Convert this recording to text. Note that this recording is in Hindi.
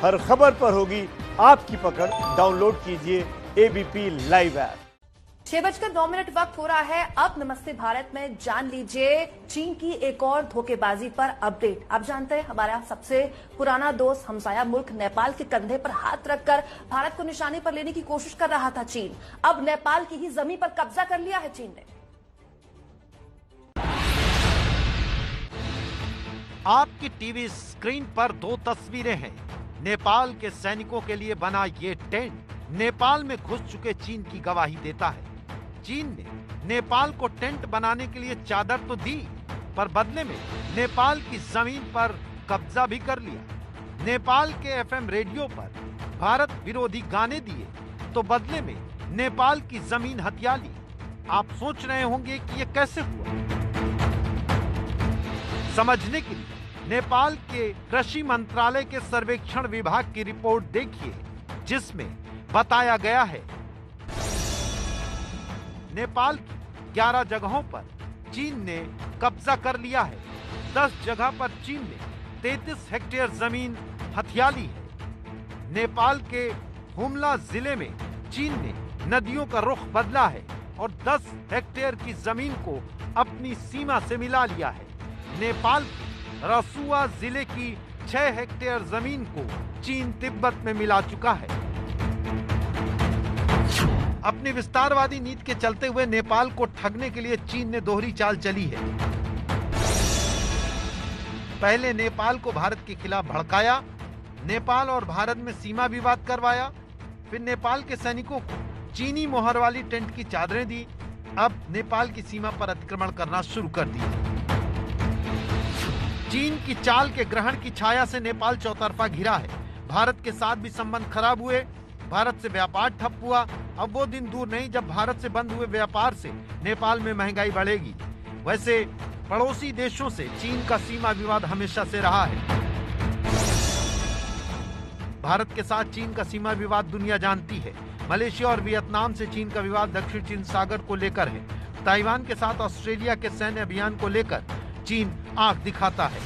हर खबर पर होगी आपकी पकड़। डाउनलोड कीजिए एबीपी लाइव ऐप। 6:09 वक्त हो रहा है। अब नमस्ते भारत में जान लीजिए चीन की एक और धोखेबाजी पर अपडेट। आप जानते हैं हमारा सबसे पुराना दोस्त हमसाया मुल्क नेपाल के कंधे पर हाथ रखकर भारत को निशाने पर लेने की कोशिश कर रहा था चीन। अब नेपाल की ही जमीन पर कब्जा कर लिया है चीन ने। आपकी टीवी स्क्रीन पर दो तस्वीरें हैं। नेपाल के सैनिकों के लिए बना ये टेंट नेपाल में घुस चुके चीन की गवाही देता है। चीन ने नेपाल को टेंट बनाने के लिए चादर तो दी, पर बदले में नेपाल की जमीन पर कब्जा भी कर लिया। नेपाल के एफएम रेडियो पर भारत विरोधी गाने दिए तो बदले में नेपाल की जमीन हथिया ली। आप सोच रहे होंगे कि ये कैसे हुआ। समझने के लिए नेपाल के कृषि मंत्रालय के सर्वेक्षण विभाग की रिपोर्ट देखिए, जिसमें बताया गया है नेपाल की 11 जगहों पर चीन ने कब्जा कर लिया है। 10 जगह पर चीन ने 33 हेक्टेयर जमीन हथिया ली है। नेपाल के हुमला जिले में चीन ने नदियों का रुख बदला है और 10 हेक्टेयर की जमीन को अपनी सीमा से मिला लिया है। नेपाल की रसुआ जिले की 6 हेक्टेयर जमीन को चीन तिब्बत में मिला चुका है। अपनी विस्तारवादी नीति के चलते हुए नेपाल को ठगने के लिए चीन ने दोहरी चाल चली है। पहले नेपाल को भारत के खिलाफ भड़काया, नेपाल और भारत में सीमा विवाद करवाया, फिर नेपाल के सैनिकों को चीनी मोहर वाली टेंट की चादरें दी। अब नेपाल की सीमा पर अतिक्रमण करना शुरू कर दिया। चीन की चाल के ग्रहण की छाया से नेपाल चौतरफा घिरा है। भारत के साथ भी संबंध खराब हुए, भारत से व्यापार ठप हुआ। अब वो दिन दूर नहीं जब भारत से बंद हुए व्यापार से नेपाल में महंगाई बढ़ेगी। वैसे पड़ोसी देशों से चीन का सीमा विवाद हमेशा से रहा है। भारत के साथ चीन का सीमा विवाद दुनिया जानती है। मलेशिया और वियतनाम से चीन का विवाद दक्षिण चीन सागर को लेकर है। ताइवान के साथ ऑस्ट्रेलिया के सैन्य अभियान को लेकर चीन आंख दिखाता है।